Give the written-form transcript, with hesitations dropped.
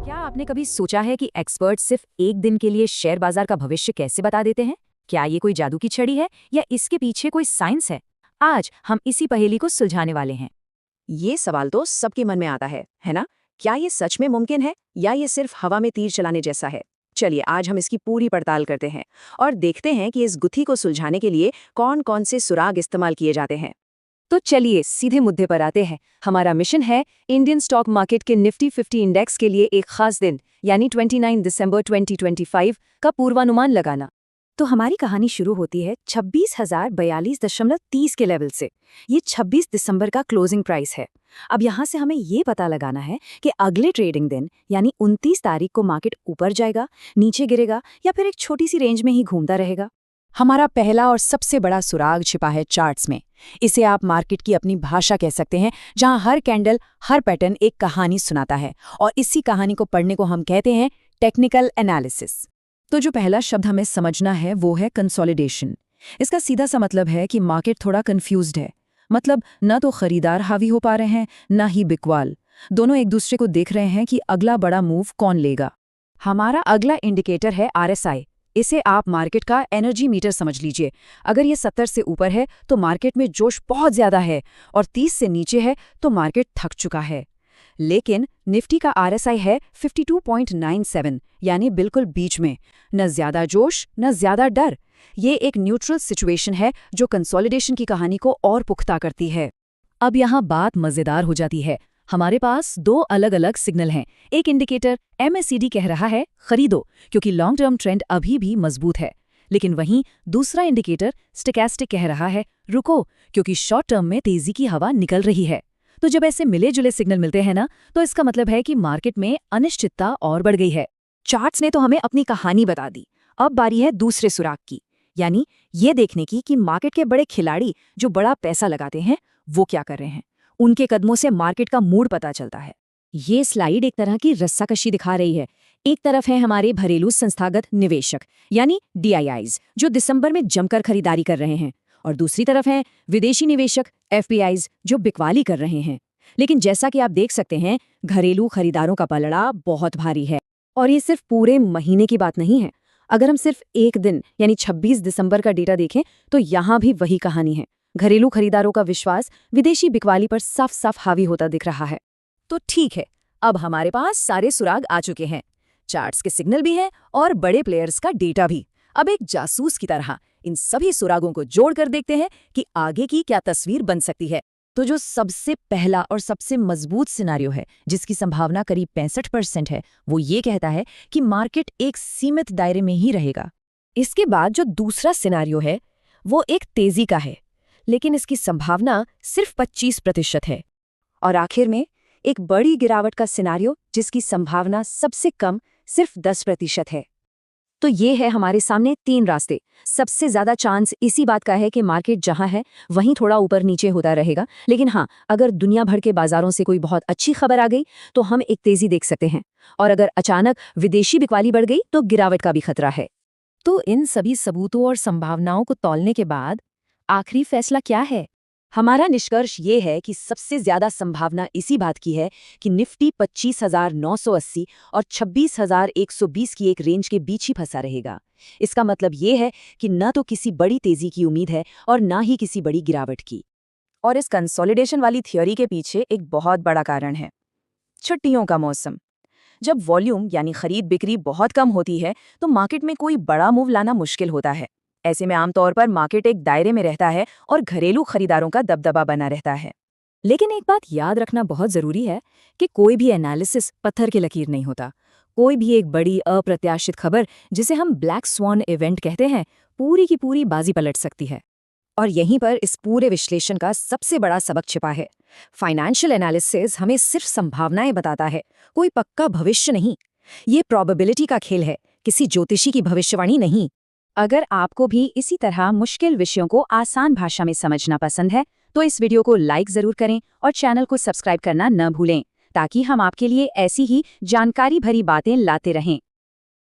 क्या आपने कभी सोचा है कि एक्सपर्ट सिर्फ एक दिन के लिए शेयर बाजार का भविष्य कैसे बता देते हैं? क्या ये कोई जादू की छड़ी है या इसके पीछे कोई साइंस है? आज हम इसी पहेली को सुलझाने वाले हैं। ये सवाल तो सबके मन में आता है ना? क्या ये सच में मुमकिन है या ये सिर्फ हवा में तीर चलाने जैसा है? चलिए आज हम इसकी पूरी पड़ताल करते हैं और देखते हैं कि इस गुत्थी को सुलझाने के लिए कौन कौन से सुराग इस्तेमाल किए जाते हैं। तो चलिए सीधे मुद्दे पर आते हैं। हमारा मिशन है इंडियन स्टॉक मार्केट के निफ्टी 50 इंडेक्स के लिए एक खास दिन यानी 29 दिसंबर 2025 का पूर्वानुमान लगाना। तो हमारी कहानी शुरू होती है 26,042.30 के लेवल से। ये 26 दिसंबर का क्लोजिंग प्राइस है। अब यहाँ से हमें ये पता लगाना है कि अगले ट्रेडिंग दिन यानी 29 तारीख को मार्केट ऊपर जाएगा, नीचे गिरेगा या फिर एक छोटी सी रेंज में ही घूमता रहेगा। हमारा पहला और सबसे बड़ा सुराग छिपा है चार्ट्स में। इसे आप मार्केट की अपनी भाषा कह सकते हैं, जहां हर कैंडल, हर पैटर्न एक कहानी सुनाता है और इसी कहानी को पढ़ने को हम कहते हैं टेक्निकल एनालिसिस। तो जो पहला शब्द हमें समझना है वो है कंसोलिडेशन। इसका सीधा सा मतलब है कि मार्केट थोड़ा कंफ्यूज्ड है। मतलब न तो खरीदार हावी हो पा रहे हैं, न ही बिकवाल। दोनों एक दूसरे को देख रहे हैं कि अगला बड़ा मूव कौन लेगा। हमारा अगला इंडिकेटर है RSI। इसे आप मार्केट का एनर्जी मीटर समझ लीजिए। अगर ये 70 से ऊपर है तो मार्केट में जोश बहुत ज्यादा है और 30 से नीचे है तो मार्केट थक चुका है। लेकिन निफ्टी का RSI है 52.97 यानी बिल्कुल बीच में। न ज्यादा जोश न ज्यादा डर। ये एक न्यूट्रल सिचुएशन है जो कंसोलिडेशन की कहानी को और पुख्ता करती है। अब यहाँ बात मजेदार हो जाती है। हमारे पास दो अलग अलग सिग्नल हैं। एक इंडिकेटर MACD कह रहा है खरीदो क्योंकि लॉन्ग टर्म ट्रेंड अभी भी मजबूत है, लेकिन वहीं दूसरा इंडिकेटर स्टोचैस्टिक कह रहा है रुको क्योंकि शॉर्ट टर्म में तेजी की हवा निकल रही है। तो जब ऐसे मिले जुले सिग्नल मिलते हैं ना, तो इसका मतलब है कि मार्केट में अनिश्चितता और बढ़ गई है। चार्ट्स ने तो हमें अपनी कहानी बता दी। अब बारी है दूसरे सुराग की, यानी ये देखने की कि मार्केट के बड़े खिलाड़ी जो बड़ा पैसा लगाते हैं वो क्या कर रहे हैं। उनके कदमों से मार्केट का मूड पता चलता है। ये स्लाइड एक तरह की रस्साकशी दिखा रही है। एक तरफ है हमारे घरेलू संस्थागत निवेशक यानी DIIs जो दिसंबर में जमकर खरीदारी कर रहे हैं, और दूसरी तरफ है विदेशी निवेशक FPIs जो बिकवाली कर रहे हैं। लेकिन जैसा कि आप देख सकते हैं, घरेलू खरीदारों का पलड़ा बहुत भारी है। और ये सिर्फ पूरे महीने की बात नहीं है। अगर हम सिर्फ एक दिन यानी 26 दिसंबर का डेटा देखें तो यहाँ भी वही कहानी है। घरेलू खरीदारों का विश्वास विदेशी बिकवाली पर साफ साफ हावी होता दिख रहा है। तो ठीक है, अब हमारे पास सारे सुराग आ चुके हैं। चार्ट्स के सिग्नल भी हैं और बड़े प्लेयर्स का डेटा भी। अब एक जासूस की तरह इन सभी सुरागों को जोड़कर देखते हैं कि आगे की क्या तस्वीर बन सकती है। तो जो सबसे पहला और सबसे मजबूत सिनेरियो है, जिसकी संभावना करीब 65% है, वो ये कहता है कि मार्केट एक सीमित दायरे में ही रहेगा। इसके बाद जो दूसरा सिनेरियो है वो एक तेजी का है, लेकिन इसकी संभावना सिर्फ 25% है। और आखिर में एक बड़ी गिरावट का सिनेरियो जिसकी संभावना सबसे कम सिर्फ 10% है। तो ये है हमारे सामने 3 रास्ते। सबसे ज्यादा चांस इसी बात का है कि मार्केट जहां है वहीं थोड़ा ऊपर नीचे होता रहेगा, लेकिन हाँ, अगर दुनिया भर के बाजारों से कोई बहुत अच्छी खबर आ गई तो हम एक तेजी देख सकते हैं, और अगर अचानक विदेशी बिकवाली बढ़ गई तो गिरावट का भी खतरा है। तो इन सभी सबूतों और संभावनाओं को तौलने के बाद आखिरी फैसला क्या है? हमारा निष्कर्ष ये है कि सबसे ज्यादा संभावना इसी बात की है कि निफ्टी 25,980 और 26,120 की एक रेंज के बीच ही फंसा रहेगा। इसका मतलब ये है कि न तो किसी बड़ी तेजी की उम्मीद है और न ही किसी बड़ी गिरावट की। और इस कंसोलिडेशन वाली थ्योरी के पीछे एक बहुत बड़ा कारण है, छुट्टियों का मौसम। जब वॉल्यूम यानी खरीद बिक्री बहुत कम होती है तो मार्केट में कोई बड़ा मूव लाना मुश्किल होता है। ऐसे में आमतौर पर मार्केट एक दायरे में रहता है और घरेलू खरीदारों का दबदबा बना रहता है। लेकिन एक बात याद रखना बहुत जरूरी है कि कोई भी एनालिसिस पत्थर की लकीर नहीं होता। कोई भी एक बड़ी अप्रत्याशित खबर, जिसे हम ब्लैक स्वॉन इवेंट कहते हैं, पूरी की पूरी बाजी पलट सकती है। और यहीं पर इस पूरे विश्लेषण का सबसे बड़ा सबक छिपा है। फाइनेंशियल एनालिसिस हमें सिर्फ संभावनाएं बताता है, कोई पक्का भविष्य नहीं। ये प्रोबेबिलिटी का खेल है, किसी ज्योतिषी की भविष्यवाणी नहीं। अगर आपको भी इसी तरह मुश्किल विषयों को आसान भाषा में समझना पसंद है तो इस वीडियो को लाइक जरूर करें और चैनल को सब्सक्राइब करना न भूलें, ताकि हम आपके लिए ऐसी ही जानकारी भरी बातें लाते रहें।